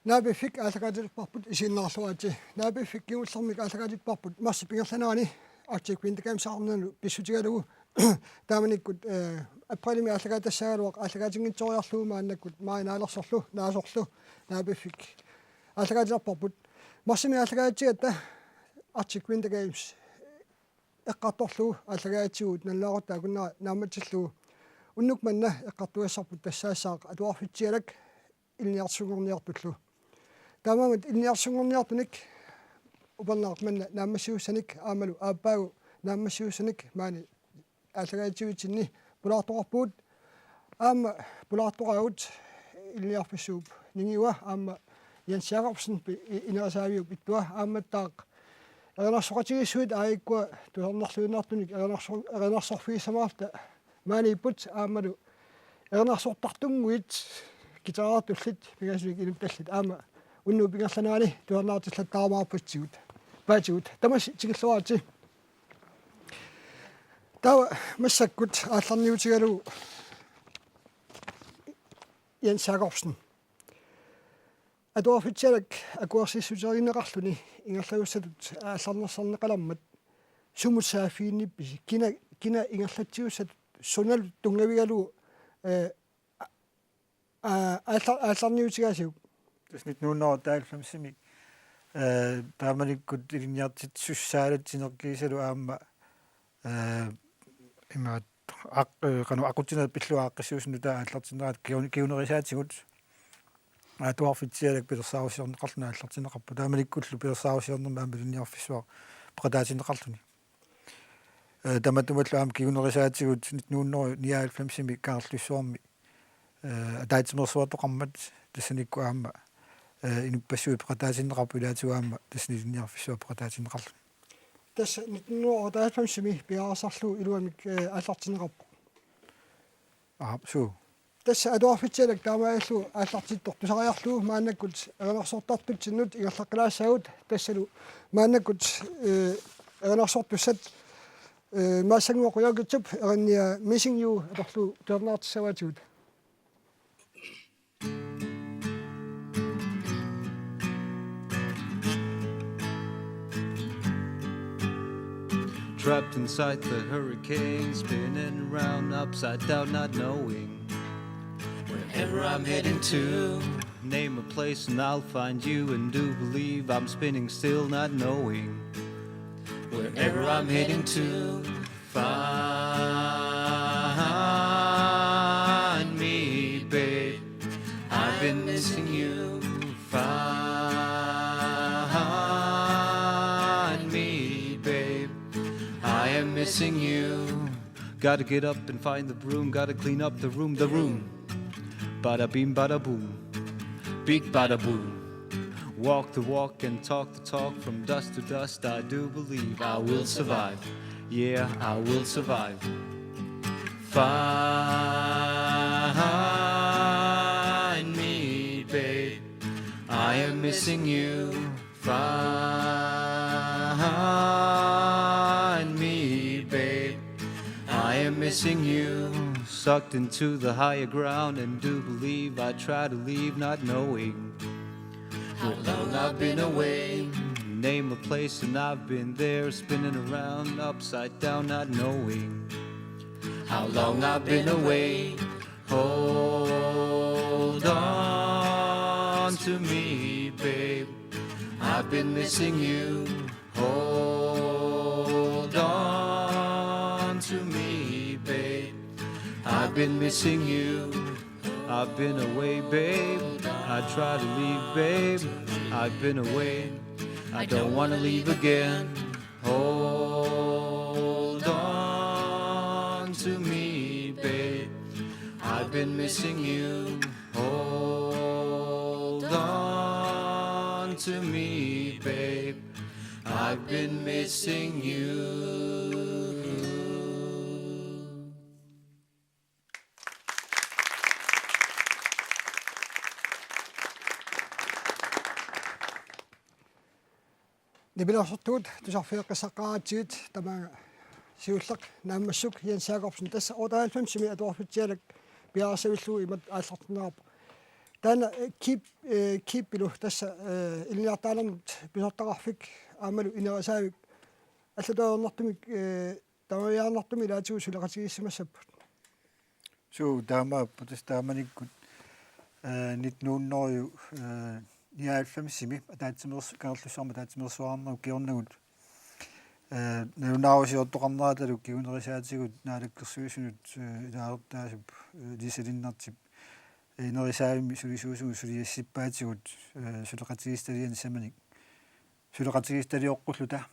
Nabi fik alakajil paput isin nasoaji. Nabi fik yung samik alakajil paput mas pingasanani archik windigam saarnan bisutigalu tamanikut apalimi alakajil saarwak alakajingin toyarlu maannakut mainalarsorlu naasorlu nabi fik alakajil paput masimi alakajil atta archik windigams eqqatorlu alakajil nallaqota kunna naamatillu unnuk manna eqqartuassarput tassaasaaq atuarfitsialak ilniarsungorniartullu Tamamat ilniarsungorniartunik upernaarmanna naammassiussanik aamalu aappaagu naammassiussanik maani аллагаатигутинни пулаартоқарпуут аама пулаартоқаагут илниарфиссууп нигиуа аама янсиақарпсин инерасаавиуп иттуа ааматтаақ эрнарсоқатигиссуит аиккуа тусарнарлуиннаартуник эрнарсорфиисамаарта мааниппут аамалу эрнарсортартунгуит гитараартуллит пигасуик инупталлит аама унну пингерланаани тусарнаартиллаттарамаарпутсигут паатигут тамас тигиллуаати тава массаккут аалларниутигалу янсиақарпсин атуарфитсалак акуарсиссутеринеқарлуни ингерлавуссатут аалларнерсарнеқаламмат сумутсааффииннипписи кина ингерлатсиуссат суналу тунгавигалу аалларниутигаасиук тусник нууннера таалфамсими тааманиккут илинниартит суссаалатсинеркисалу аама имаат кану акутсинер пиллуааққиссуусну таа ааллартинерат киунерисаатигут атуарфитсиалак пилерсаарусиорнеқарлуна ааллартинеқарпу тааманиккуллу пилерсаарусиорнерма амилунниарфиссуа пратаатинеқарлуни таматумаллу аама киунерисаатигут нууннеру 99 каарлуссуарми таатимерсуатоқармат тассаникку аама инуппассуи пратаатинеқарпу илаатуаама тассанилинниарфиссуа пратаатинеқарлуни tässä nyt nuo täysin piaasarlu iluamik аллартинеқарпу суу tässä адуарфитсалак таамааллу аллартиттортусариарлу мааннаккут эрнарсортартутсиннут игерлаққилаассагут тассалу мааннаккут эрнарсортуссат маасангуақуягутсуп эранниа missing you аторлу тернаартиссаваатигут Trapped inside the hurricane, spinning around upside down, not knowing wherever I'm heading to. Name a place and I'll find you, and do believe I'm spinning still, not knowing wherever I'm heading to. Find me, babe. I've been missing you. Missing you. Gotta get up and find the broom. Gotta clean up the room. Bada beam, bada boom. Beat, bada boom. Walk the walk and talk the talk. From dust to dust, I do believe I will survive. Yeah, I will survive. Find me, babe. I am missing you. Missing you, sucked into the higher ground, and do believe I try to leave, not knowing how long I've been away. Name a place and I've been there, spinning around upside down, not knowing how long I've been away. Hold on to me, babe. I've been missing you. Hold on to me. I've been missing you. I've been away, babe. I try to leave, babe. I've been away. I don't want to leave again. Hold on to me, babe. I've been missing you. Hold on to me, babe. I've been missing you. нибилерсортуут тусарфиэққиссаққараатсигит тамаа сиуллеқ нааммассук янсиақарпсин тасса 98 атуарфитсиалак пиарасавиллуу имат ааллартинерап Tana keep bilu tässä ilniartaalarnut pisortaqarfik aamalu inerasaavik allatoornartumik tamayaarnartumi laatigu suleqatigissamassapput So taamaappu tas taamanikkut 1900 99 атаатсимерс карлуссаарма таатсимерсуаарнеру киорнагут нунаарусиортоқарнераталу кигунерисаатигут наалаккерсуисунут илаартаасуп дисалиннартип инерисаавимми сулисуусугу сулиассиппаатигут сулеқатигисталиани саманик сулеқатигисталиоққуллута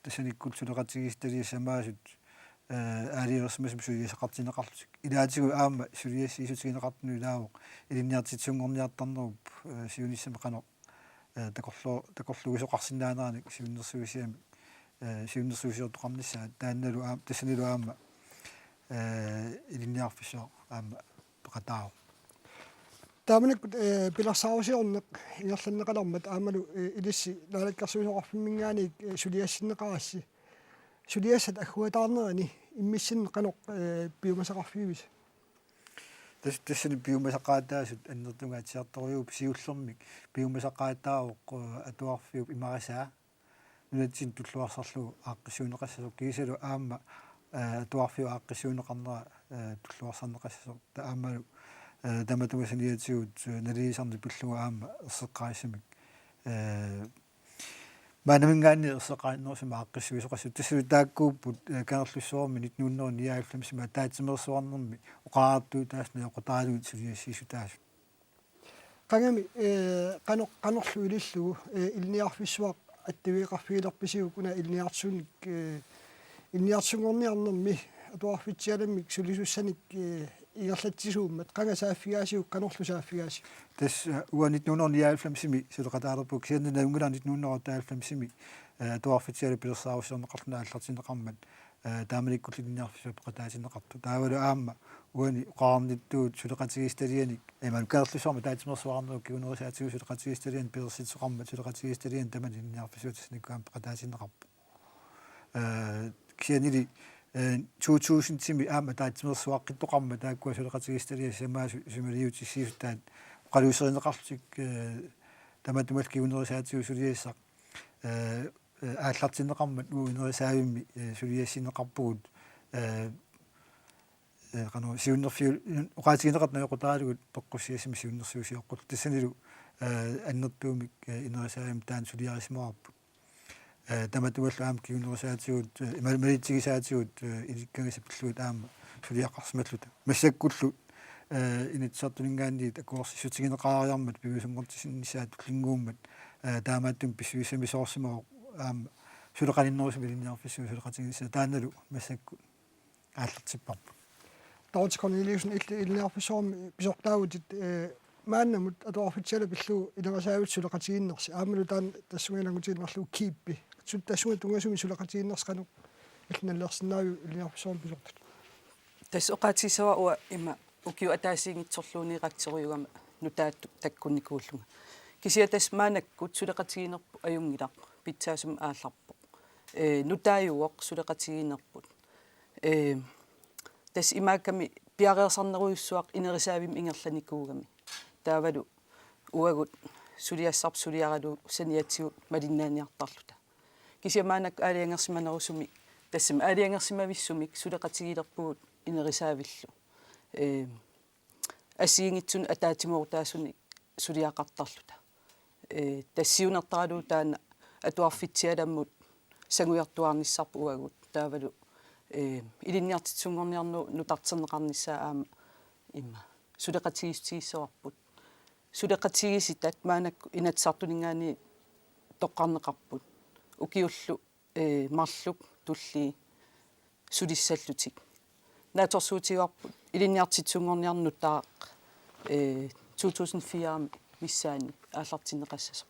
тассаниккут сулеқатигисталиассамаасут аалиерсмасум сулиасақартинеқарлутик илаатигу аама сулиассиисутигинеқартну илаавоқ илинниартитсунгорниартарнеруп сиуниссама қано такорлугисоқарсинаанерани сиуннерсуисиами сиуннерсуисиортоқарниссаа таанналу аама тассанилу аама илинниарфиссоо аама пеқатаау тааманик пиларсаарусиорнеқ ингерланнеқалармат аамалу илисси наалаккерсуисоқарфиммингааник сулиассиннеқарасси сулиассат аггуатаарнерани иммиссин қаноқ биумасақарфиивис тассани биумасақаатаасут аннертунгаатсиарторюуп сиуллермик биумасақаатаавоқ атуарфиуп имарисаа нунатсин туллуарсарлугу ааққиссуунеқассасоқ кисалу аама атуарфиу ааққиссуунеқарнера туллуарсарнеқассасоқ таамалу таматугасаниатигут налиисарни пиллуга аама ерсеққаассамик маанамингаанни ерсеқааннерсима ааққиссуисоқассут тассалу тааккууппут канерлуссуарми 1999 таатсимерсуарнерми оқаартуу таасна оқотаалугут сулиассиису таасу қангами қанерлу илиллугу илниарфиссуақ аттивиқарфигилерписигу куна илниартсуник илниартсунгорниарнерми атуарфитсиаламмик сулисуссаник игерлатсисууммат қангасааффигаасиук канерлу сааффигаasi тас уа 1999 сулеқатаалерпук сианна унгула 1998 атуарфитсиала пилерсаарусернеқарлуна аллартинеқармат тааманиккуллинниарфисуп qataasineqartu taavalu aamma uani qaarnittuut suleqatigistalianik eman kaerlussorma taatimersuarneruk kigunerisaatiguu suleqatigistalian pilersitsoqarmat suleqatigistalian tamalinniarfisuutasnikkuam qataasineqarpu kianili 2000 timi aamma taatimersuaqqittoqarma taakkua suleqatigistalian samaasu sumaliutissiisutaat qaluuserineqarlutik tamatumal kigunerisaatiguu suliassaq ааллартинеқармат уинерисаавимми сулиассинеқарпугут қано сиуннерфиу оқаатигинеқарт наёқутаалугут тоққуссиассими сиуннерсуусиоққут тассанилу аннертуумик инерисаавим таан сулиарисмаарпут таматуаллу аама кигунерисаатигут ималитсигисаатигут иликкагисаппиллуут аама сулиақарсималлута массаккуллу инитсартунингаанниит акуорсиссутигинеқаариармат пивисунгортисиннисаат лингууммат таамааттум писсуисами соорсимаа аама сулеқалиннерусми линниарфиссуу сулеқатигисса таанналу массакку ааллартиппарпу Dorte Corneliusen ilniarfissoormi pisortaagutit maannamut atuarfitsala pillu ileqasaavit suleqatiginnersi aamalu taan tassugilangutinnerlu kiippi sut tassugi tungasumi suleqatiginnersqanu ilnallersinnaaju ilniarfissoormi pisortut тассоқаатисава уа има укиу атаасиингитсорлуунеқактериугама нутаатту таккунникууллунга кисиа тасмаанаккут сулеқатигинерпу аюнгилақ питсаасум аалларпо нутааюоқ сулеқатигинерпут тас имаакками пиареерсарнеруйуссуақ инерисаавим ингерланикуугами таавалу уагут сулиассарп сулиаралу саниатсигут малиннааниартарлута кисиамаанак аалиангерсиманерусуми тассам аалиангерсимависсумик сулеқатигилерпугут инерисаавиллу асиингитсун атаатимуортаасуни сулиақартарлута тассиунертаралу таана атуарфитсиаламмут сангуйартуарниссарпу уагут таавалу илинниартитсунгорниарну нутартсернеқарниссаа аама имма сулеқатигистигиссоарпут сулеқатигиситат маанакку инатсартунингаани тоққарнеқарпут укиуллу марлук тулли сулиссаллутик нааторсуутигуарпут илинниартитсунгорниарну таақ 2004 миссаани ааллартинеқассасо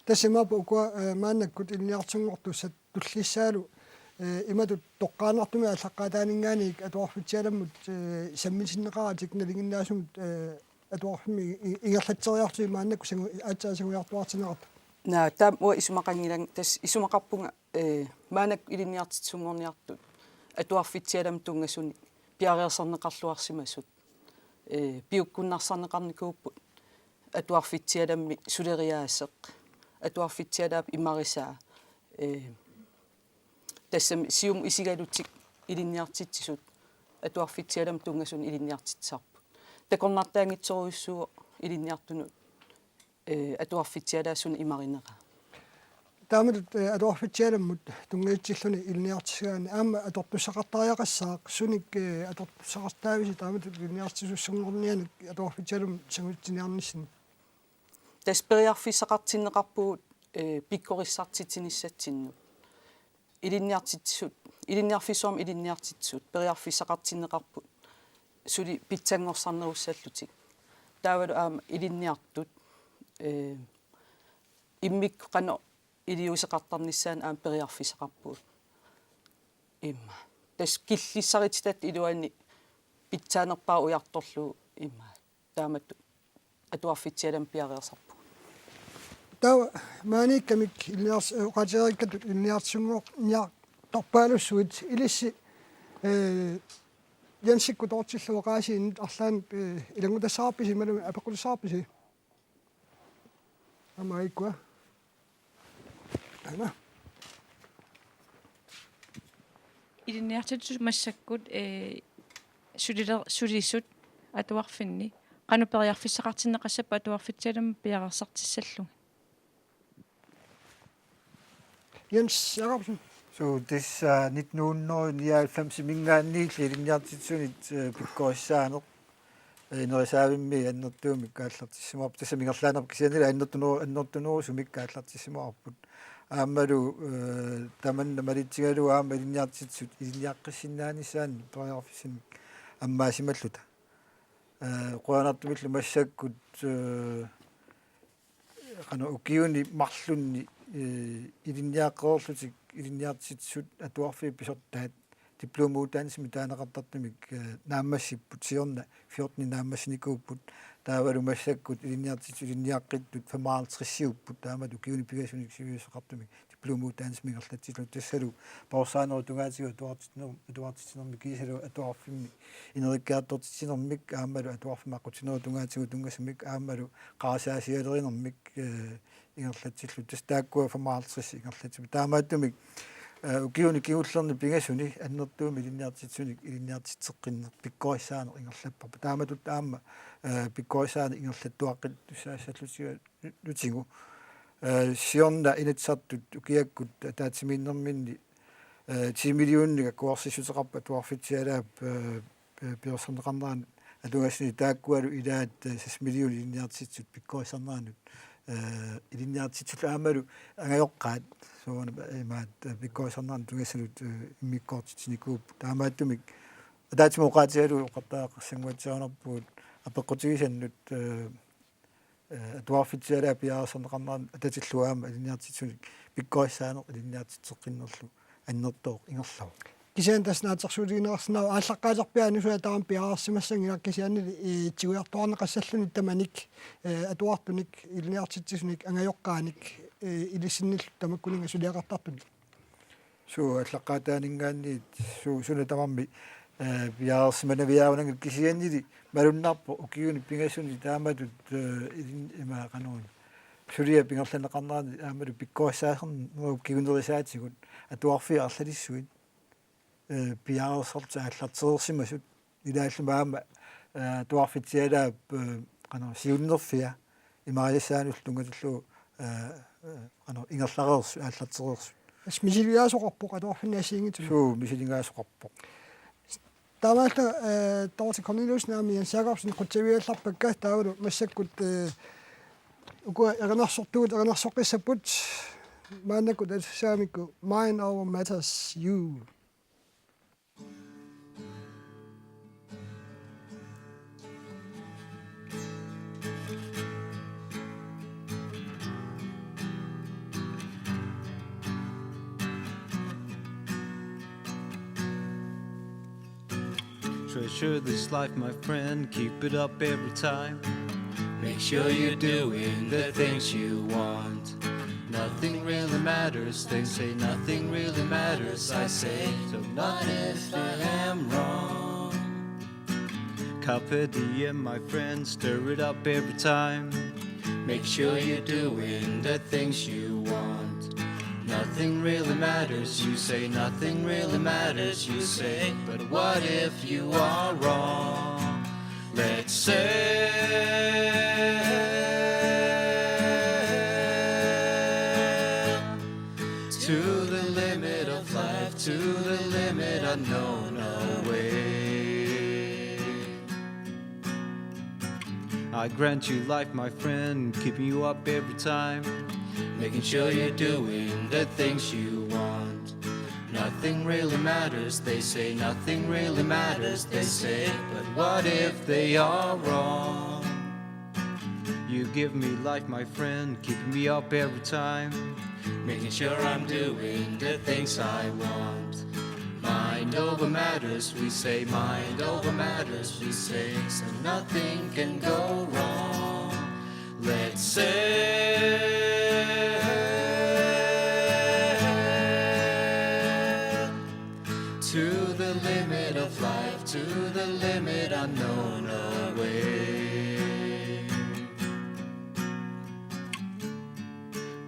тассимаапу укуа мааннаккут илниартунгортуссат туллиссаалу иматут тоққаанартуми аллаққатаанингааник атуарфитсиаламмут саммисиннеқаратик налингиннаасумут атуарфими ингерлатсериартуи мааннакку сангу аатсаасагуиартуартинеқарт на таам уа исумақангилан тас исумақарпунга маанак илинниартитсунгорниартут атуарфитсиалам тунгасуни пиареерсарнеқарлуарсимасут пиуккуннарсарнеқарникууппут atuarfitialammi suleriaaseq atuarfitialaap imarisaa тассами сиум исигалутик илинниартитсисут атуарфитсиалам тунгассун илинниартитсаарпут такорнартаангитсоруйуссуо илинниартунут атуарфитсиалаассун имаринера таамат адорфитсиаламмут тунгиитсиллуни илниартисгаани аама атортуссақартариақассаақ суник атортуссақартаависи таамат илниартисуссунгорнианик адорфитсиалам сангутсиниарниссин таспериарфиссақартиннеқарпугут пиккориссартитиниссатсиннут илинниартитсут илинниарфиссуам илинниартитсут периарфиссақартиннеқарпут сули питсангорсарнеруссаллутик таавалу аама илинниартут иммик қано илиусеқартарниссаан аама периарфиссақарпуут имма тас киллиссарититат илуани питсаанерпаа уярторлу имма тааматту атуарфитсиалам пиариерсарпу таа maanikkamik илниарс qatierikkatut илниартсунгоо ниар торпаалуссуит илисси янсикку тоортиллуоqaasiin арлаан илангутассаарписи малу апеқулсаарписи амаиква ана илинниартитсут массаккут сулисут атуарфинни канупериарфиссақартиннеқассаппа атуарфитсалам пиарерсартиссаллуг Jens Jacobsen. So this 1999 mingaanniilli iliniartitsunit pikkoissaaneq inerisaavimmi annertuumik kaallartissimuarp tassamingerlaanarp kisianila annertunuurusumik kaallartissimuarput aammalu tamanna malitsigalu aama iliniartitsut iliniaqqissinnaanisaani periarfissin ammaasimalluta qoanartumillu massakkut qano ukiuni marlunni илинниаққорлутик илинниартитсут атуарфи писортаат дипломуутаансими таанеқартартумик нааммассиппут сиорна 14 нааммассиникууппут таавалу массаккут илинниартитсут илинниаққиттут 55 таамалу киуни пигасуник сивиусеқартумик дипломуутаансмигерлатсилу тассалу паусаанеру тунгаатигу атуартитсинерми кисалу атуарфимми инериккааттортитсинермик аамалу атуарфимаққутинеру тунгаатигу тунгасамик аамалу qaasаасиалеринермик ингерлатсиллу тастааккуа 55 ингерлатсими таамааттумик укиуни киуллерни пигасуни аннертууми илинниартитсуник илинниартитсеққиннер пиккориссаанер ингерлаппа тааматут аама пиккорисаани ингерлаттуаққит туссаассаллутига лутигу сиорна инатсартут укиаккут таатсимииннэрминни 10 миллионнига куарсисутеқарпа туарфитсиалаап пиорсернеқарнеран атугассини тааккуалу илаат 6 миллион илинниартитсут пиккорисарнаанут илинниартитсут аамалу ангайоққаат суона имаат пиккорисарнаан тугассалут иммиккоортитсиникууп таамааттумик таатимоқаатиалу оқартааққарсангуатсаанерпуут апеққутигисаннут атуарфитсиалаа пиарсернеқарнеран ататиллуаама илинниартитсуник пиккорисаанеқ илинниартитсеққиннерлу аннертооқ ингерлау Kisian tasnaatersuuliginerarsinaa ааллаққаалерпиаани суа таам пиаарсимассангилар кисианни тигуяртуарнеқассаллуни таманик атуартуник илниартитсисуник ангайоққааник илиссиннил тамаккунинга сулиақартартуни суу аллаққаатаанингаанниит суна тамарми пиаарсиманавиаунанга кисианнили малуннарпо укиуни пингасуни тааматут има кануун сулиа пингерланеқарнерани аамалу пиккоассаахернеру кигунерисаатигут атуарфи арлалиссуит пиаарсорта аллартерсимасут илааллумаама туарфитсиалаап qano siunnerfia imarisaanul tungatullu qano ingerlareersu aallartereersu смисилиаасоқарпоқ атуарфинаасиингиту суу мисилингаасоқарпоқ таамаалта тоорти Cornelius наами Jens Jacobsen қутсавиалларпакка таавалу массаккут уку эрнарсортуут эрнарсоқиссаппут маанакут саамикку mine over matters you Treasure this life, my friend, keep it up every time. Make sure you're doing the things you want. Nothing really matters, they say nothing really matters. I say, so not if I am wrong. Carpe diem, my friend, stir it up every time. Make sure you're doing the things you want. Nothing really matters, you say. Nothing really matters, you say. But what if you are wrong? Let's sail to the limit of life, to the limit unknown away. I grant you life, my friend, keeping you up every time, making sure you're doing the things you want. Nothing really matters, they say. Nothing really matters, they say. But what if they are wrong? You give me life, my friend, keeping me up every time, making sure I'm doing the things I want. Mind over matters, we say. Mind over matters, we say. So nothing can go wrong. Let's sail to the limit of life, to the limit unknown away.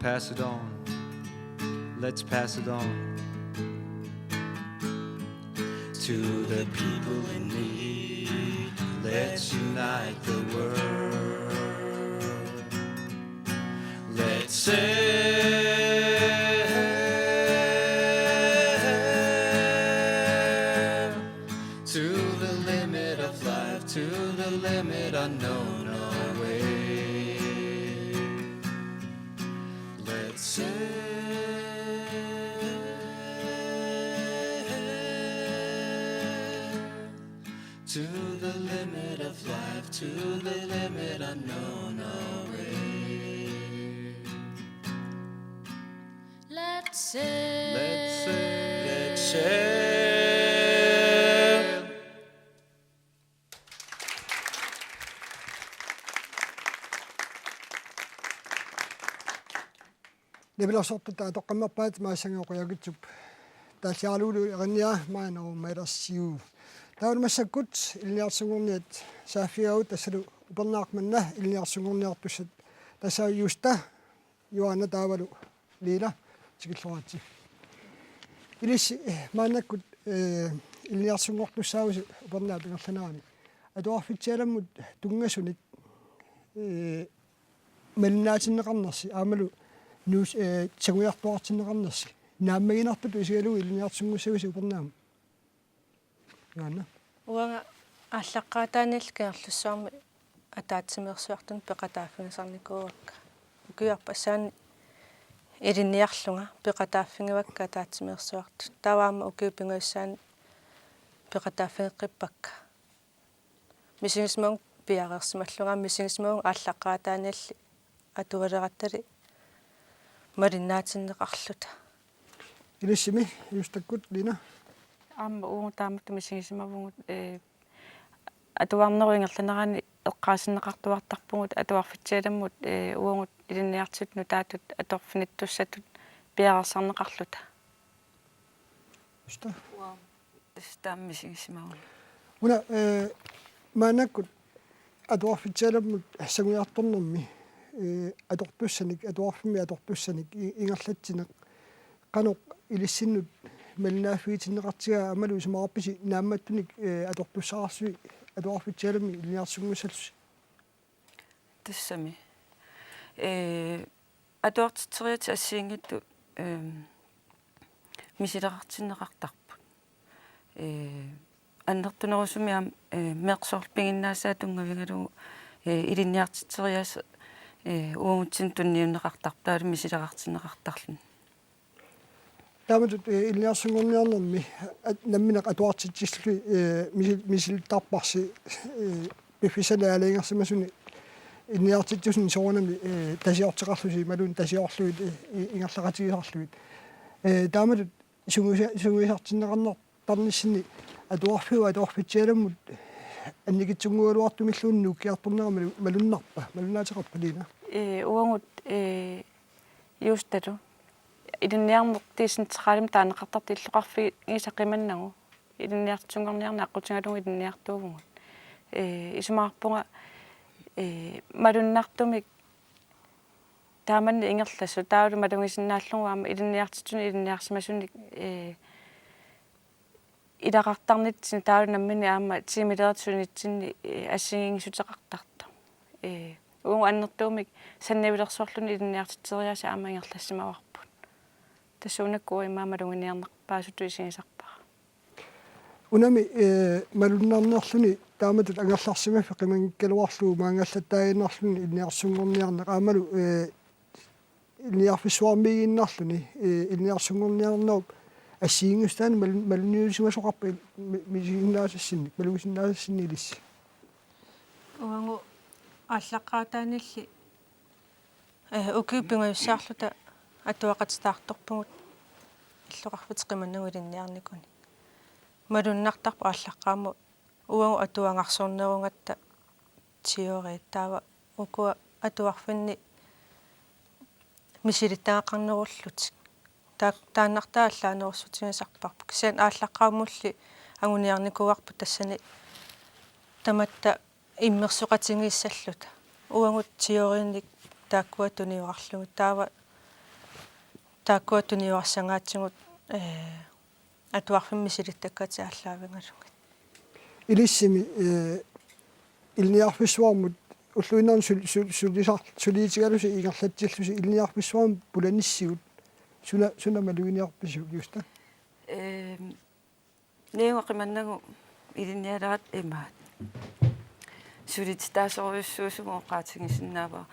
Pass it on, let's pass it on to the people in need. Let's unite the world. Let's sail to the limit of life, to the limit unknown away. Let's sail to the limit of life, to the limit unknown away. Let's sail. Let's sail. Let's sail. Lebilasorput atoqqammarpaat maassangioquyagitsup taallaaluulu iqannia maano mailasiu taulmassakkut ilniarsungurniat saaffigaut tassalu upernaarmanna ilniarsungurniartussat tassaajuusta Joanna taavalu liila tikillorati ilis maannakkut ilniarsungortussaagusi upernaa pingerlanaani atuarfitsialammut tungasunit malinaatineqarnersi aamalu nuus taguiartuartinneqarnersi naammaginarput usigalu ilniarsungussagisi upernaam Joanna Uanga аллаққаатааниал киарлуссаарми атаатсимерсуартун пеқатааффигисарникууакка укиарпассаани илинниарлунга пеқатааффигивакка атаатсимерсуарту таваама укиупингуиссаани пеқатааффигеққиппакка мисигисмаун пиареерсималлунга мисигисмаун аллаққаатааниалли атуалераттали малиннаатиннеқарлута илиссими юстаккут лина аама уутааматту мисигисимавгут атуарнеруингерланерани эққаасиннеқартуартарпугут атуарфитсиаламмут уангут илинниартит нутаатут аторфиниттуссатут пиарерсарнеқарлута юста тастааммисигисимавгут уна маанаккут атуарфитсиаламмут сагуиарторнэрми аторпуссаник атуарфимми аторпуссаник ингерлатсинеқ каноқ илиссиннут малинааффигитиннеқартига амалу сумаарписи наамматтуник аторпуссаарсуи атуарфитсиаламми илниарсунгуссаллуси тассами атуартитсериат ассиингитту мисилеқартиннеқартарпут аннертунерусумиам меқсорлпигиннаасаа тунгавигалугу илинниартитсериаас уумутсин тунниуннеқартартаалу мисилеқартиннеқартарлун тааматут илниарсунгорниарнэрми намминеқ атуартитсиллуи мисилтарпарси пиффисалаалингерсимасуни илниартитсусни соорнами тасиортеқарлуси малун тасиорлуит ингерлақатигисарлуит тааматут сугуисартиннеқарнертарниссини атуарфиу атуарфитсиаламмут анникитсунгуалуартумиллуунну киарторнерами малуннарпа малунаатеқарпа лина уангут юстату илинниармук тисинтералим таанеқартарти иллоқарфи исақиманнагу илинниартсунгорниарна аққутингалугу илинниартуугугут исумаарпунга малуннартумик тааманни ингерлассу таавалу малунгисиннааллугаама илинниартитсуни илинниарсимасуник илақартарнитсини таавалу наммини аама тимилеэртсунитсинни ассигингисутеқартарта унгу аннертуумик саннавилерсуарлуни илинниартитсериааса аама ингерлассимаварпут тассуунаккуа имаамалунгиниарнерпаасуту исигисарпара Unami malunnaarnerluni taamatut angerlarsimaffi qimangikkaluarluu maangallattaaginnarluni ilniarsunngorniarneq aamalu ilniarfissuarmiginnarluni ilniarsunngorniarnerup assiingustaan maluniusimasoqarpa misiginnaasassini malugisinnaasassinni ilissi уангу ааллаққаатаанилли укиуппингаюссаарлута атуақатстаарторпугут иллоқарфит қиманнагу илинниарникуни малуннартарпа ааллаққааму уангу атуангарсуорнерунгатта тиори таава укуа атуарфинни мисилиттаақарнеруллутик тааннартаа аллаанеруссутигасарпарпу кисаан ааллаққаамулли агуниарникуарпу тассани таматта иммерсоқатингиссаллута уангут тиориинник тааккуатуниуарлугу тааккуатуниуарсангаатсигут атуарфимми силиттаккати ааллаавингалугат ilissimi ilniarfissuarmut уллуиннерн сулиитигалуси игерлатсиллуси илниарписсуарм пуланиссигут суна малугиниарпису юста нега қиманнагу илинниалерат имаат сулититаасоруйуссуусугоо qaatigisиннаава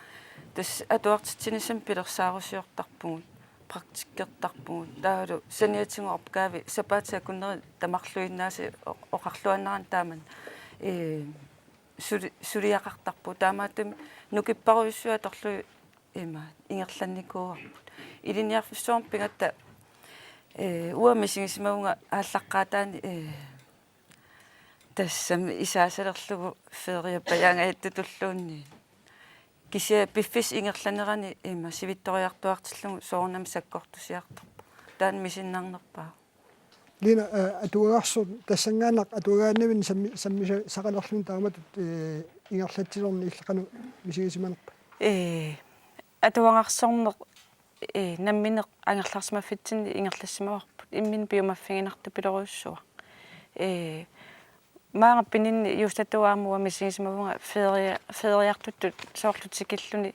тас атуартитсинисам пилерсаарусиортарпугут практиккертарпугут таалу саниатсигу опгаави сапаатсакуннери тамарлуиннааси оқарлуаннаран тааман сулиақартарпу таамааттами нукиппаруйуссуа торлу имаат ингерланникууарпут илинниарфиссуарм пигатта уамисигисмауга ааллаққаатаани тассам исаасалерлугу фериаппаяангааттутуллуунни кися пиффис ингерланерани има сивитториартуартиллугу соорнам саккортусиарторпу таан мисиннарнерпаа лина атуагарсу тассангаанақ атуагааннавин саммиса сақалерлун тааматут ингерлатсилорни иллақану мисигисиманерпа атуангарсорнеқ намминеқ ангерларсимаффитсинни ингерлассимаварпут иммин биумаффигинарту пилоруйуссуа маангаппининни юстатуаамуа мисигисимавунга фериартуттут соорлутикиллуни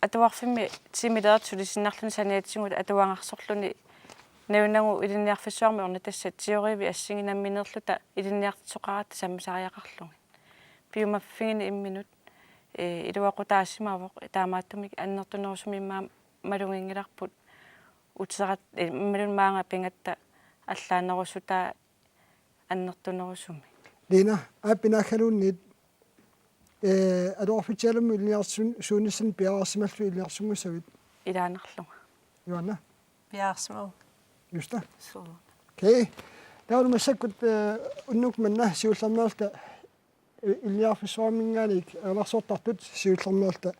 атуарфимми тимилеэртулисиннарлуни саниатсигут атуангарсорлуни навинагу илинниарфиссуарми орна тасса тиориви ассигинамминерлута илинниартисоқарат саммисариақарлуги биумаффигини имминут илуақутаассимавоқ таамааттумик аннертунерусуми иммаа малунгингиларпут утсерат малун маанга пингатта аллаанерусута аннертунерусуми лина аппинахалууннит адорфитсиалумми илниарсун сууниссан пиарсималлу илниарсунгуссавит илаанерлунга юанна пиаарсмау юста суу окей таалу массаккут уннук манна сиулларнеерта илниарфиссуармингаалик аларсуортартут сиулларнеерта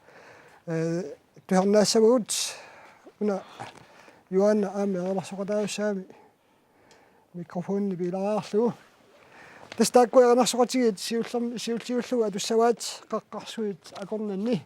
tuhernaassavut una Joanna aami erlarsoqataussaami mikrofoonni piilaraarlugu tastaakkuyaqanarsoqatigit siulliullugu atussavaat qaqqarsuit akornanni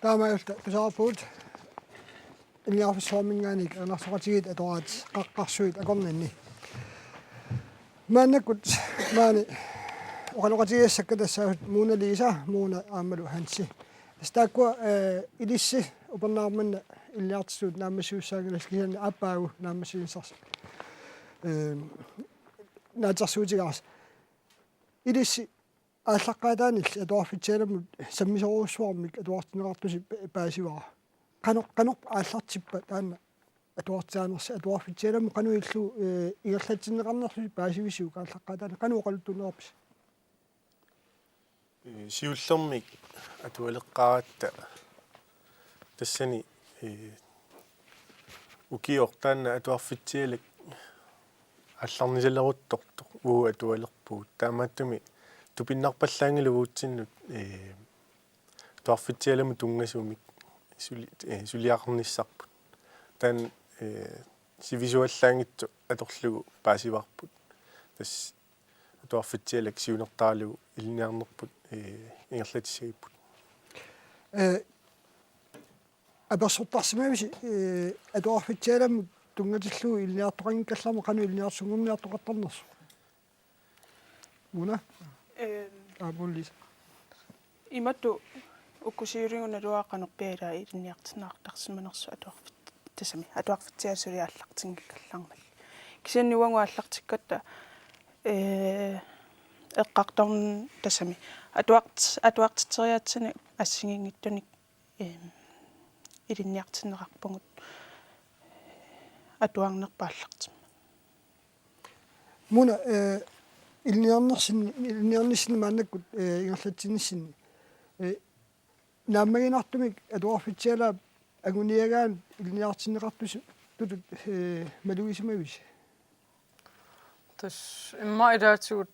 таамаалта писаарпуут илиарфиссуармингааник анарсоқатигит атораат қаққарсуит акорнинни мааннаккут маани оқалоқатигиассакка тассаавут мууна лиса мууна аамалу ханси стаккуа илисси упернаарманна иллиартсуут нааммасууссаагилас кисани аппаагу нааммасуинсарс наатсарсуутигарс илисси ааллаққаатаанилли атуарфитсааламут саммисоруссуармик атуартинеқартуси паасивара qanoq ааллартиппа таана атуартианерси атуарфитсааламу qanуиллу игерлатсиннеқарнерлуси паасивисуу кааллаққаатаана qanуоқалуттунерапис сиуллермик атуалеққаратта тассани укиортаана атуарфитсиалак алларнисалерутторто уу атуалерпуут таамааттуми тупиннарпаллаангилугуутсиннут туарфитсиаламу тунгасумик сулиақарниссарпут таан сивисуаллаангитсу аторлугу паасиварпут тас туарфитсиалак сиунертаалугу илниарнерпут ингерлатиссагиппут аберсортарсимависи атуарфитсааламу тунгатиллугу илниартоқангиккалларма қану илниарсунгумниартоқаттарнерсу муна абуллис иматту уккусиурингуна луақанерпиалаа илниартиннаартарсиманерсу атуарфит тасами атуарфитсиасули ааллартингиккаллармал кисаннуангу ааллартиккатта эққарторн тасами атуартитериаатсина ассигингиттуник илинниартиннеқарпугут атуарнерпааллартим муна илниарнерсин мааннаккут ингерлатсинниссин нааммагинартумик атуарфитсиалаа агуниагаан илниартиннеқартуси тутут малуисимавис тас имма илаатигут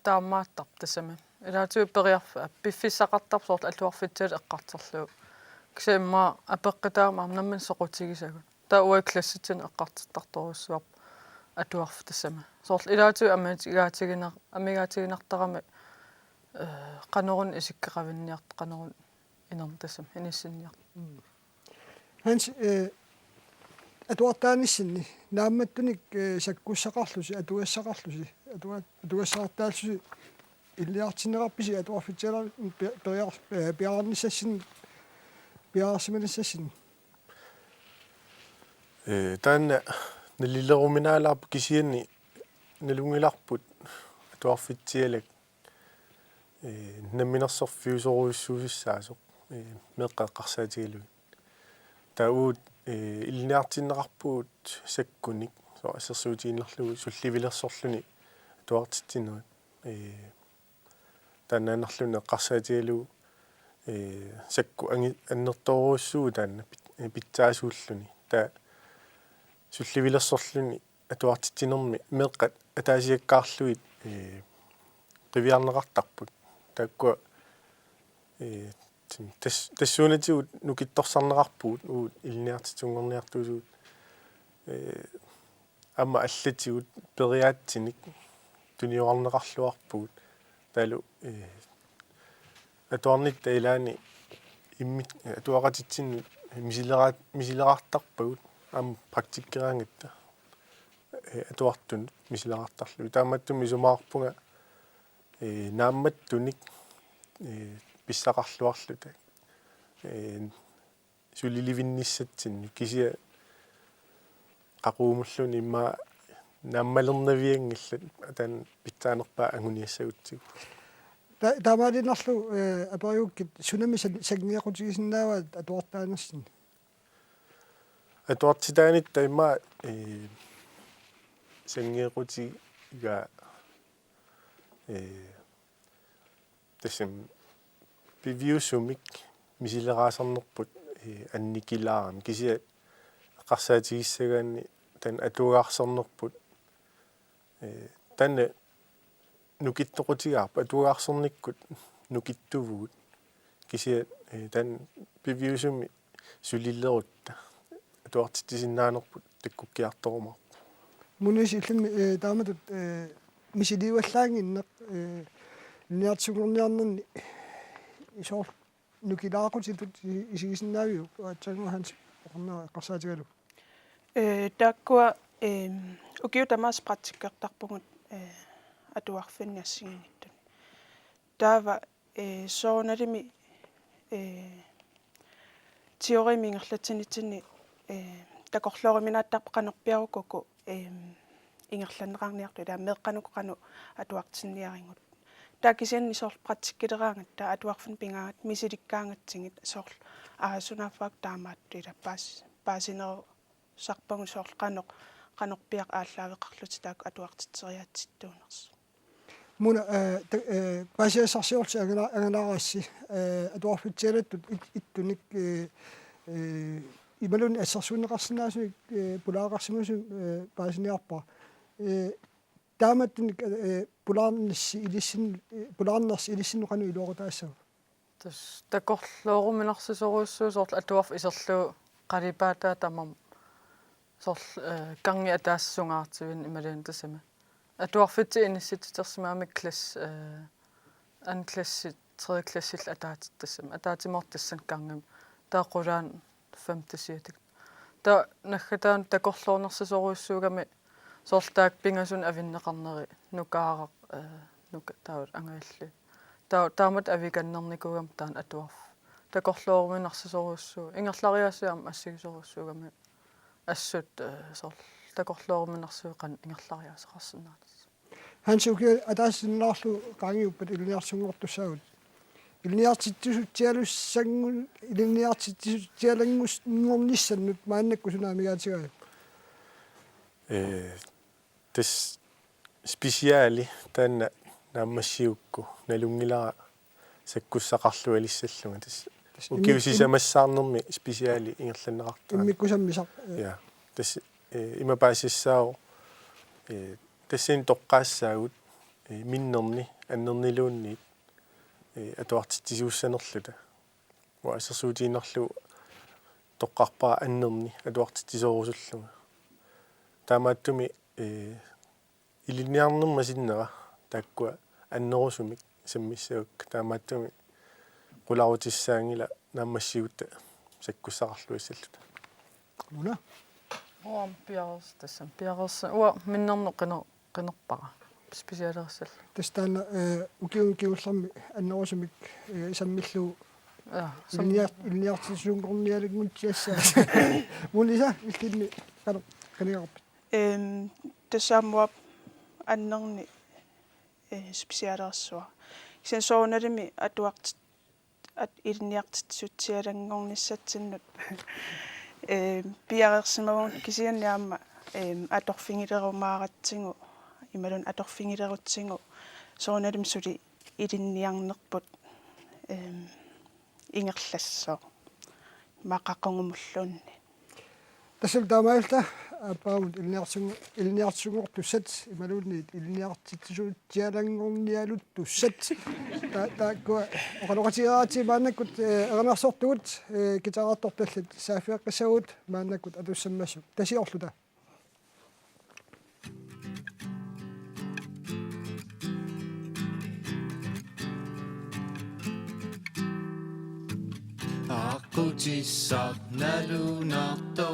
таамааттар тасами илаатиу периарфа пиффиссақартар соорт атуарфитсиал эққартерлуу кисаимма апеққитаама амнамман соқутигисагут таа уа класситин эққартиттарторуссуарп атуарф тасами соорт илаатиу амигаатигинартарами qanurun isikkeqavinniart qanurun inertasam inissinniart ханс атуартаанисsinni наамматтуник саккуссақарлуси атуассақарлуси атуассаартааллуси иллиартинеқарписи атуарфитсиалаа пиаарниссассин пиаарсиманиссассин таанна налилеруминаалаарпу кисианни налунгиларпут атуарфитсиалак намминерсорфиусоруйуссуусаасоқ меққаққарсаатигалуи тауут илниартиннеқарпуут саккуник со ассерсуутииннерлугу сулливилерсорлуни туартитсинуат тааннаанерлуни эққарсаатигалугу сакку аннерторуссуу таанна питсаасууллуни таа сулливилерсорлуни атуартитсинерми меққат атаасиаккаарлуит qivиарнеқартарпут тааккуа тассуунатигут нукитторсарнеқарпуут уут илниартитунгорниартуусуут амма аллатигут периаатсиник туниорнеқарлуарпуут таалу атуарнит таилаани иммит атуақатитсин мисилераартарпагут ам практиккераангатта атуартун мисилераартарлу тааматтуми сумаарпунга наамматтуник писсақарлуарлута сулиливинниссатсинни кисия қақуумуллуни имма нааммалернавиангиллат атан питсаанерпаа ангуниассагутсигу таамаалинарлу апериуккит сунами сагниақутигисиннааваат атуартаанерсин атуартитаанит таймаа сангиақутига тэсэм бивиусумик мисилераасарнерпут анникилаарам кисия эққарсаатигиссагаанни тан атугаарсарнерпут танне нукиттоқутигаарпа атугаарсарниккут нукиттувуут кисия тан бивиусуми сулиллерутта атуартитисиннаанерпут таккуккиарторумар мунис иллми тааматут мисиливаллаангиннеқ ниартсугорниарнерни исоор нукилаақутитут исигисиннаавиу аатсангуаханс орнаа эққарсаатигалу тааккуа укиу тамаас практиккертарпугут атуарфинниассигиниттун таава соорналими теоримингерлатсинитсини такорлоориминааттарп канерпиарукуку ингерланнеқарниарту таа меэққанукқану атуартинниарингут таакисианни соорлу практиккилераангат таа атуарфин пингаагат мисиликкаангатсигит соорлу аасунаффаак таамаатту ила паасинеру сарпагу соорлу канерпиақ ааллаавеқарлути таак атуартитсериаатситтуунерс муна пасиасарсиорси аганаарасси атуарфитсиалаттут иттуник ималун ассарсуунеқарсинаасуик пулаақарсимусу паасиниарпа тааматтуник пулаарнасси илиссиннуқану илуорутаассагу тас такорлооруминарсисоруйссуу соорлу атуарф исерлуу қалипаатаа тамам соорлу канги атаассунгаартивин ималуун тассама атуарфити иниссититерсимаамик класс ан класси 3 классил атаатиттассама атаатимортассан кангам таақулаан 5-сиатик та наггатаан такорлоорнерсисоруйссуугами соорлтаак пингасун авиннеқарнери нукаарaq нука таут ангаалли таамат авиканнерникугам таан атуарф такорлооруминарсисоруйссуу ингерлариаасиарм ассигисоруйссуугами ассут соорлу такорлооруминарсуеқан ингерлариаасеқарсинаатис хансуки атаассиннаарлу qaangiuppat илниарсунгортуссаагут илниартиттусутсиалуссангун илниартиттусутсиалангус нгорниссаннут мааннакку сунаамигаатигаа тас специали таанна нааммассиукку налунгилара саккуссақарлу алиссаллунга тас укиусисамассаарнерми специали ингерланнеқартаа иммиккусаммисақ я тас имапаасиссаау тассин тоққаассаагут миннерни аннернилуунниит атуартиттисууссанерлута уассерсуутииннерлу тоққарпаа аннерни атуартиттисоорусуллунга таамааттуми илинниарнерма синнера тааккуа аннерусумик саммиссаак таамааттуми qulaarutissaaangila naammassiguutta sakkussaqarluissallута муна оам пиарс тассам пиарс уа миннерно qinерпара специалерсал тастаана укиунгкиулларми аннерусумик саммиллуу илниартисуунгорниалангутсиассаа мулиса илтинни канеқарпит тассаамуа аннерни специалерсуа isen soonalimi atuart at ilniartitsutialangornissatsinut piarersimagun kisianniaama atorfingilerumaaratsigu imalun atorfingilerutsingu soonalim suli ilinniarnerput ingerlassoo maqaqongumulluunni тассал таамаалта апаамут илниартсугортуссат ималуунниит илниартитсуутсиалангорниалуттуссат тааккуа оқалоқатигаати мааннаккут эрнарсортугут китараарторталлат саафиаққиссагут мааннаккут атуссаммассу тасиорлута Aqutissaq nalunarto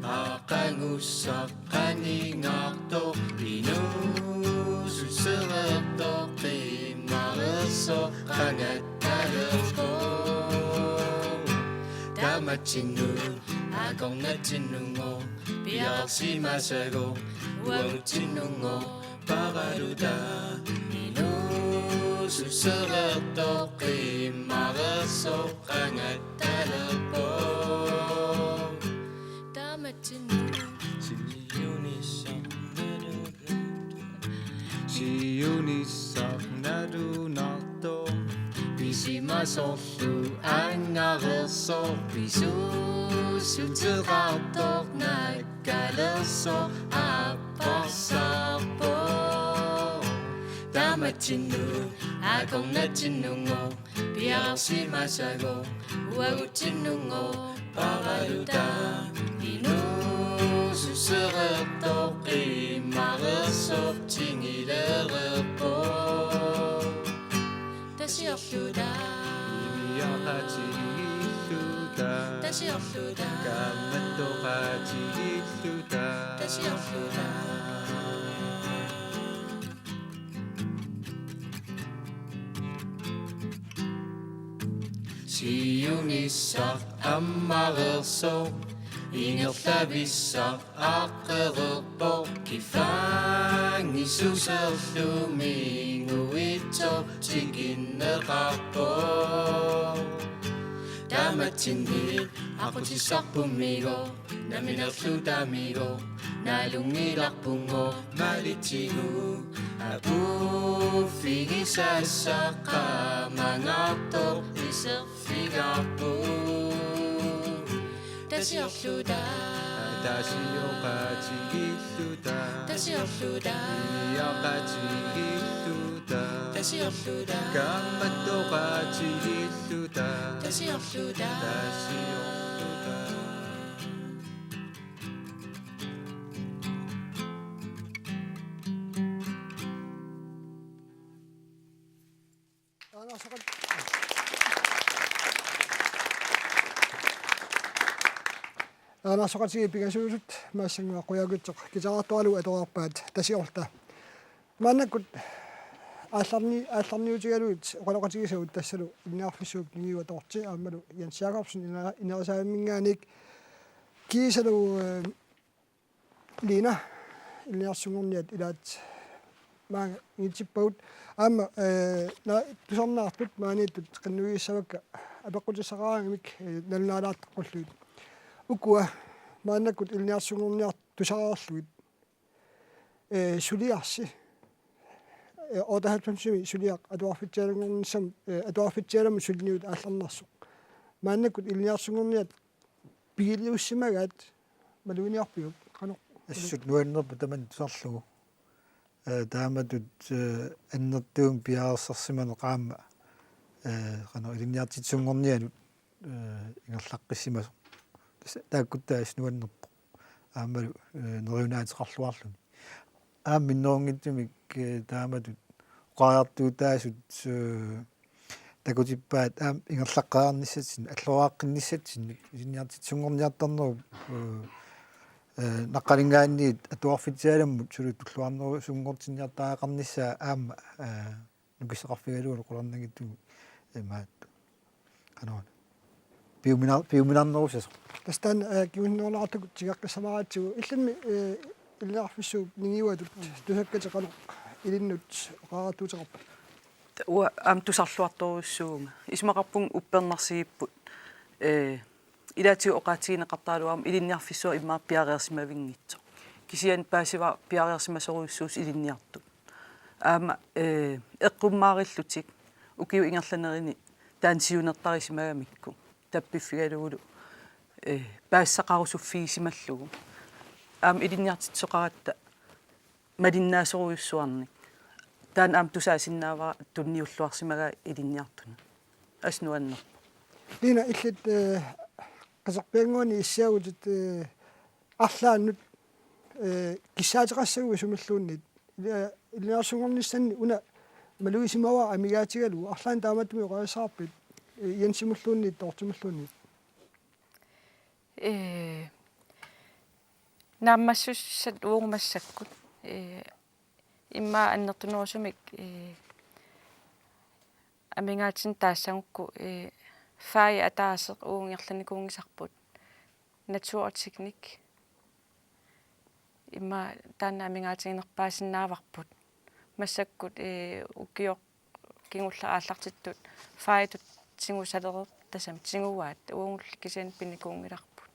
aqangussaq qaningarto inusussererto qimmaresso qangattalerpo tamatinu aqornatinungo piarsimasago uarutinungo paraluta susererto qimmaresso qangattalerpo tamatinu siunissaq nalunarto pisimasorlu angaresso pisusuterarto nakkalerso apparsarpo tamatinu aqornatinungo piarsimasago uagutinungo paraluta inusussererto qimmaresso tingilererpo tasiorluda Siunissaq ammarerso ingerlavissaq aqqererpo kifangissuserluminguitso tiginneqarpo tamatsinni aqutissarpummigo naminerlutamigo nalungilarpungo malitigu apufigisassaqa mangarto iserfigarpu tasiorluda tasiorqatigilluta tasiorluda iaqatigilluta tasiorluda kammattoqatigilluta tasiorluda tasiorluda Ana soqati pikasuusut maassangua quyagutsoq kisaraartualu atoarpaat tasiorta maannakut aallarniutigaluut oqaloqatigisavut tassalu inniarfissuup nigiua torti aammalu Jens Jakobsen inerisaamingaanik kiisalu Lina ilniarsungorniat ilaat maanga ingitsippagut aamma na tusornaartut maaniittut qannugiissavakka apeqqutissaqarangamik nalunaalaattaqqulluut ukua maannakut ilniarsungorniart tusaraarluit suliarsi otahatsamsimi suliaq atuarfitsialungornissam atuarfitsialamu sulniut aallarnarsuq maannakut ilniarsungorniat pigiliussimagat maluiniarpiuk qanoq assut nuannerpu taman tusarlugu taamatut annertuum piarersarsimane qaamma qano iliniartitsungornianut ingerlaqqissimasu taakkuttaa nuannerpo aammalu neriunaateqarluarluni aamminnoorngittumik taamatut qariartuutaasut takutippaat aam ingerlaqqaarnissatsin аллорааққиннissatsin iliniartitsungorniartarnerup naqqalingaanniit atuarfitialamut sulut tulluarneru sungortinniartaaqarnissaa aamma nukisseqarfigaluunu qularnagittugu maat qanoona piuminarnerusas tastan kiunnoornaartukut tigaqqissamaraatigu illammi ilniarfissuup nigiuatut tusakkatеqaloq ilinnut oqaartuuteqarpa уа tusarluartoruissuunga исмақарпун уппернарсигиппут илаатиу оqaатигинеқартаалуарма илинниарфиссуа иммаа пиареерсимавингитсо кисиан паасива пиареерсимасоруиссуус илинниартут аама эққуммаариллутик укиу ингерланерини таансиунертарисимагамикку таппиффигалуулу паассақарусуффигисималлугу аама илинниартитсоқаратта малиннаасоруйуссуарник таан аам тусаасиннаавара тунниуллуарсимага илинниартуна аснуаннер Lina illit qasarpianguani issiagutut арлааннут киссаатеқассагуи сумиллууннит илиарсунгорнissanni уна малуисимава амигаатигалу арлаан тааматтуми оqaасаарпит янсимуллууннит тортимуллууннит нааммассуссат уурмассаккут имма аннертунерусумик амингаатин таассангукку фаи атаасеқ уунгерланикуунгисарпут натуорteknik имма таана амингаатигинерпаасиннааварпут массаккут укиоқ кингулла ааллартиттут фаитут тингусалерер тасам тингуаат уунгул кисиан пиникуунгиларпут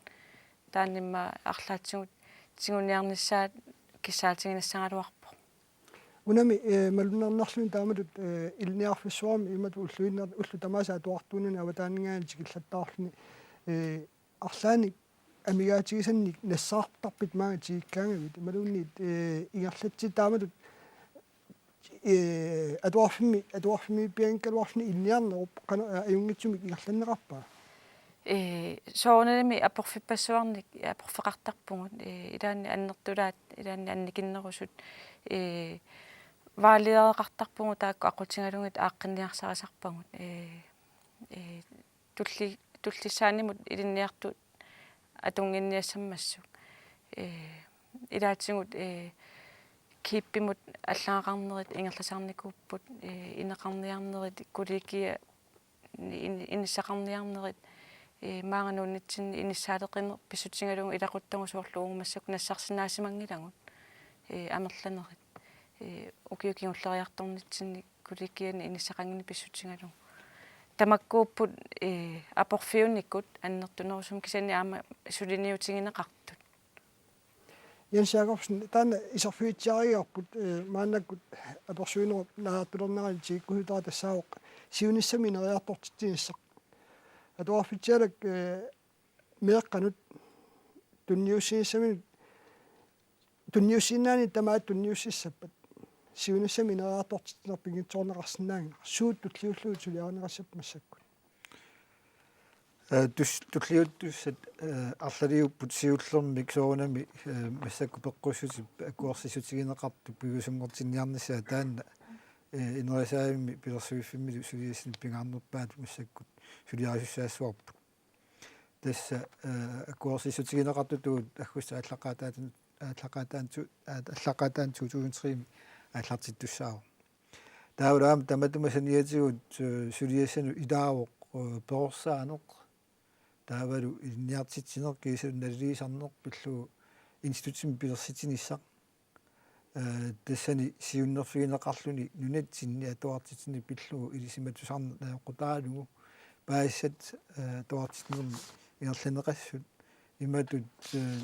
тааннимма арлаатсигут тингуниарниссаат киссаатигинассангалуарпо унами малуннарнарлуни тааматут илниарфиссуарми имату уллуиннер уллу тамааса туартуунани аватаанингаани киллаттаарлуни арлаани амигаатигисанник нассаартарпит маага тигиккаангавит малуунниит ингерлатси тааматут атуарфими пианкалуарлуни илниарнеруп қана аюнгитсумик ингерланнеқарпаа соонами апорфиппассуарник апорфеқартарпугут илаани аннертулаат илаани анникиннерусут ваалиареқартарпугу таакку ақутингалугит ааққинниарсарисарпагут тулли туллисаанимут илинниартут атунгинниассаммассук илаатсигут киппимут аллаақарнерит ингерласаарникууппут инеқарниарнерит куликия иниссақарниарнерит маанганууннитсинни иниссаалеқинер писсутсингалугу илақуттагу суурлуугумассак нассарсинаасимангилагут амерланерит укиукингуллериарторнитсинни куликиани иниссақангини писсутсингалугу тамаккууппут апорфиунниккут аннертунерусум кисани аама сулиниутингинеқартут Jens Jacobsen, tämän isofyytsiariarput maannakut atorsuinerup naartulerneraati kuhutaata saaq siunissamineriartortitsinissaq atuarfitsialak meeqqanut tunniussiinnaani tamaat tunniussissappat siunissamineriartortitnerpingitsoorneqarsinnaanga suuttutliulluut suliaanerassapmassakku tulliuttussat арлалиуппут сиуллермик соонами массакку пеққуссути акуарсисутигинеқарту пигусумгортинниарнissaа таанна инерисаами пилерсуиффиммилу сулиассин пингаарнерпаат массаккут сулиарисуссаассуарпут тасса акуарсисутигинеқартутуут аггуса аллақатаан 2003 аллартиттуссаава таавраам таматумасаниатигут сулиассану илаавоқ персааноқ таавалу инниартитсинер кисал наллиисарнеқ пиллу институтсим пилерситиниссақ тассани сиуннерфигинеқарлуни нунатсинни атуартитсини пиллу илисиматусарна наақутаалугу паассат туартитнерми иерланеқассут иматут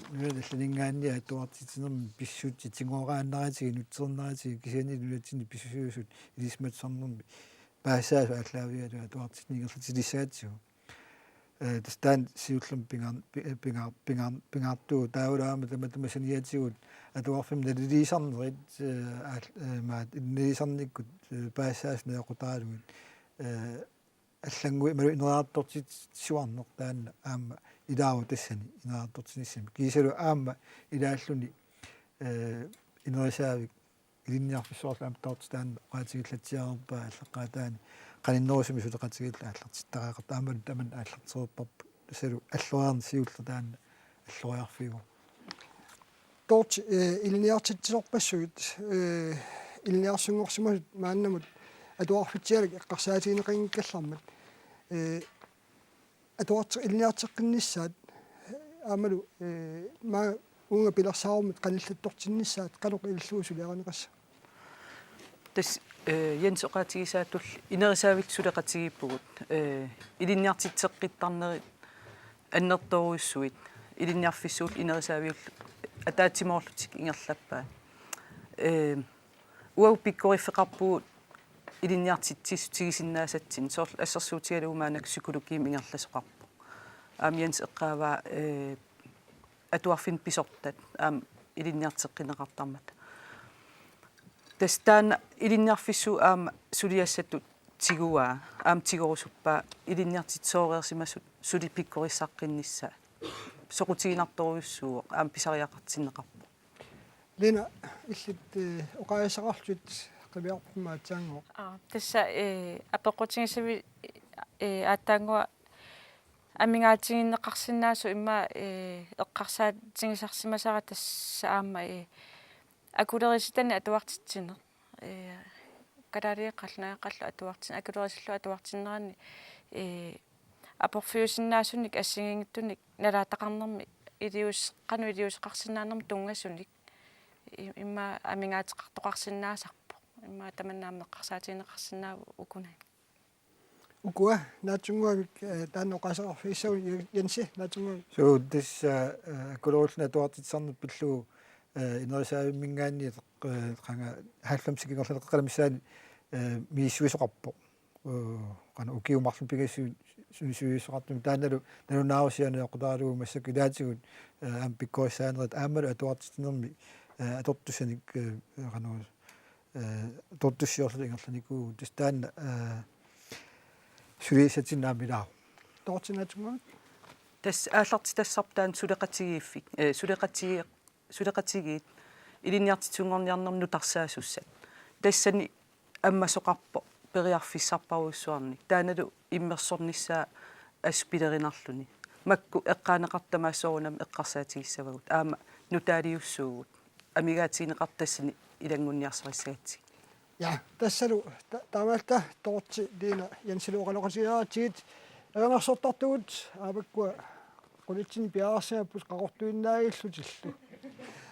нуналланингаанни атуартитсинерми писсуутти тингуорааннаратиги нутсернаратиги кисани нунатсинни писсусуусут илисиматусарнерми паассаасу аллаавиалу атуартитни иерлатилиссаатсигу тастан сиуллум пингаартуу таавлаама таматамасаниатигут атуарфим налилисарнерит маат иннилисарниккут паассаас наақутаалугут аллангуи малу инераартортит суарнеқ таанна аама илааву тассани инераартортиниссами кисалу аама илааллуни инерисаавик илинниарфиссуарлаам таортаан qaatigillatsiarpa аллаққаатаани qaninnerusumi сулеқатигилла ааллартиттараақарта аамалу таман ааллартерерпарпу салу аллуаарни сиулла таанна аллуриарфигу Dort ilniartitsorpassugut ilniarsunngorsimut maannamut atuarfitsialak eqqarsaatiineqingikkallarmat atuart ilniarteqqinnissaat aamalu ma unga pilersaarumut qanillattortinnissaat qaluq illuusuliaraneqassa тас Jens oqaatigisaattull inerisaavik suleqatigippugut ilinniartitseqqittarnerit аннерторуйссуит илинниарфиссуул инерисаавиул атаатимоорлутик ингерлаппаа уау пиккориффеқарпуут илинниартитсисутигисиннаасатсин соорл ассерсуутигалуумаанак псикологиим ингерласоқарпу Jens эққааваа атуарфин писортат илинниартеққинеқартармат тастаан илинниарфиссу сулиассаттут тигуаа тигорусуппаа илинниартитсоореерсимасут сули пиккориссаққиннissaа соқутигинарторуйуссуу писариақартиннеқарпу Lena illit oqaisaqarlut qiviarpummaatsaango тасса апеққутигисави ааттаангуа амингаатигиннеқарсинаасу имма эққарсаатигисарсимасара тасса аама акулериситани атуартитсинер калариеққалнааққаллу атуартин акулерисиллу атуартиннерани апорфиусиннаасуник ассигингиттуник налаатақарнерми илиусеқарсинаанерми тунгассуник имма амингаатеқартоқарсинаасарпу имма таманнаамеққарсаатигинеқарсинааву укуна ukua naatsunguavik taanoqasaqarfiissau Jensi naatsunguavik so this akuluulna tuartitsarner pillu инерисаавиммингаанни qanga 90-кигерлерққаламиссаани мииссуисоқарпо qana ukiumarlum pigassu suisuisоqartum taanalu nalunaarsianeoqutaarlugu massakku ilaatигут пиккоиссаанерит аамалу атуартитнерми аторtusanik qanu tortussiorlu ingерланикуу тастаана суисатиннаамилаа tortinaatsunguavik тас ааллартитассартаан сулеқатигиит илинниартитсунгорниарнерну тарсаасуссат тассани аммасоқарпо периарфиссарпаруйссуарни тааналу иммерсорнissaа аспилеринарлүни макку эққаанеқартамаассоорунам эққарсаатигиссавагут аама нутаалиуссуугут амигаатигинеқартассини илангунниарсариссагатсиг Ja, tässä tamalta tootsi diina Jensiluoqaloqasiaatiit eranarsortartugut aapakku qulitsin piaarsaapus qaqortuinnaagillutillu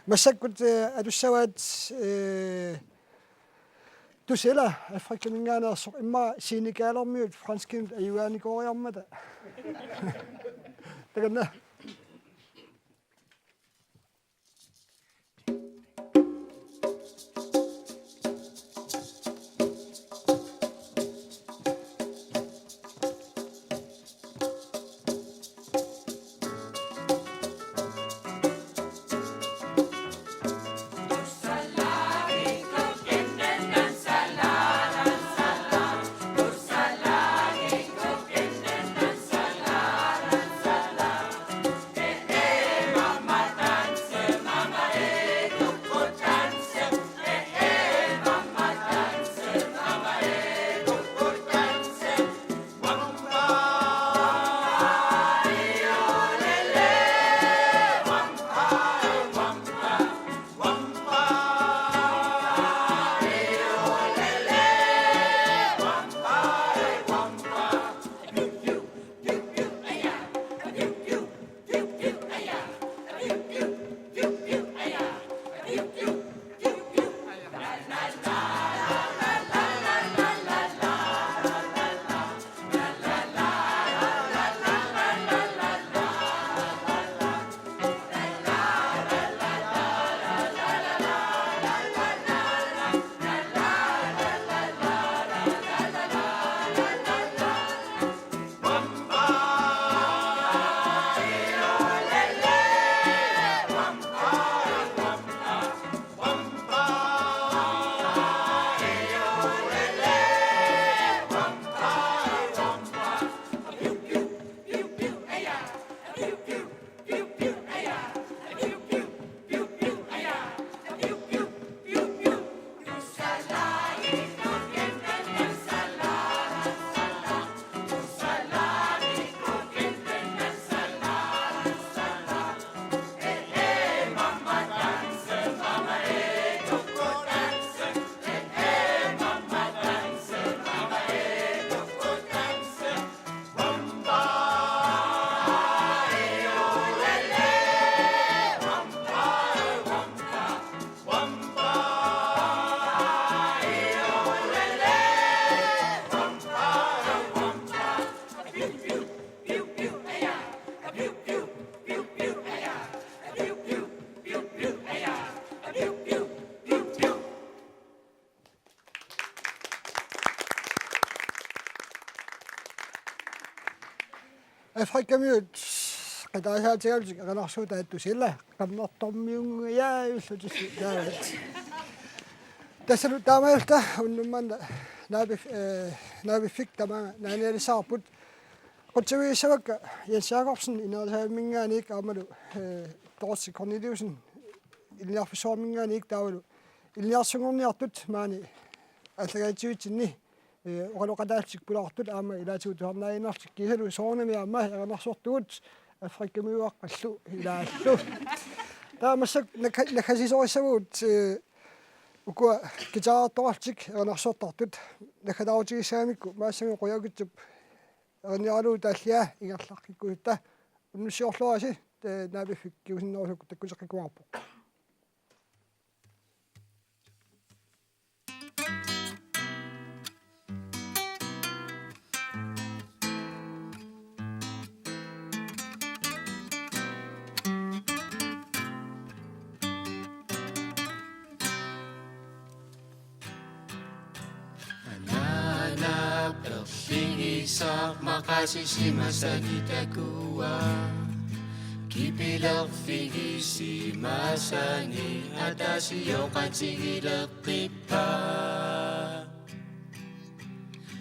massakkut atussavaat tusela afrikamingaanерсоқ имма синикаалермиут франскимт аюгааникориармата таганна Afrikamiut qitaasaatigaltik eqanarsuutaattusilla qannartormiungayaayullutissi taavat tassalu taamailta unnummanna naabifik tamaa naanialisaarput qutsaviissavakka Jens inersaamingaanik aamalu Dorothy Corneliusen ilniarfissoormingaanik taavalu ilniarsungorniartut maani allagaatiutinni oqaloqataaltik pulartut aama ilaatuutuarnainartik kisalu soornami aama eqanarsortugut Afrikamiuaqqallu ilaallu taamassak nakhasisorissavuut ukua gitaartorartik eqanarsortartut nakhalautigissaamikku maassami qoyagutsup ernialu taallia ingerlarkikkuutta unnussiorluasi naabifik kiusinnoorlukku takkuseqqikuarpo Isak makasisimasani takuwa Kipilang figisimasani Atasiyo katsigilakipa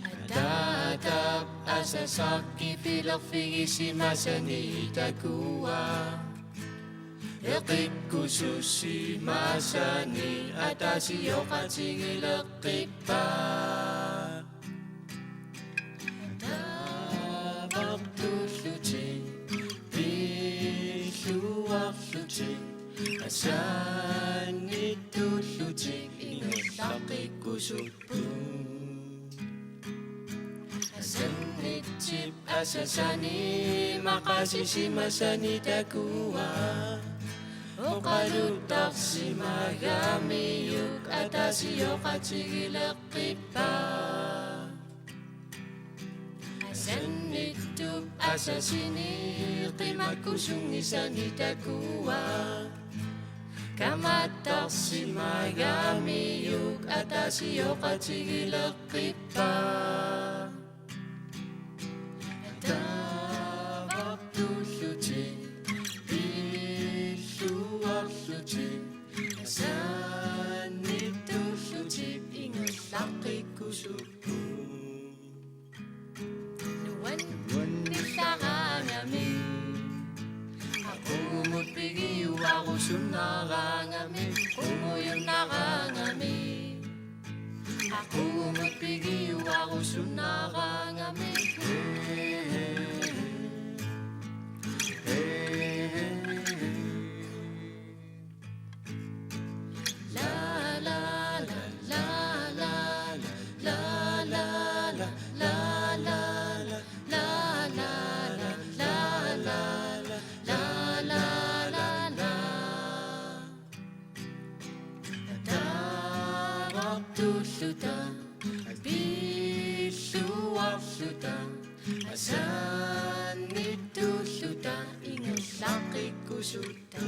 Atatap asasak kipilang figisimasani takuwa Yakikususimasani Atasiyo katsigilakipa to tullutik asanit tullutik ingallaqik kusuppuun asanitip asasani maqasisimasani takua oqaluttarsimaagaamiyuk atasiyoqatigileqqipa asannittup asasini qimakkusungisani takua kamattarsimaagaamiyuk atasiyoqatigileqqipa tavaqtullutik pilluarlutik asannitullutik ingallaqikkusuppuun nuannillaqaangami aqumut pigiuarusunnaraangami qumuyunnaraangami aqumut pigiuarusunnaraangami tulluta pilluarluta asannitulluta ingallaqikkusuta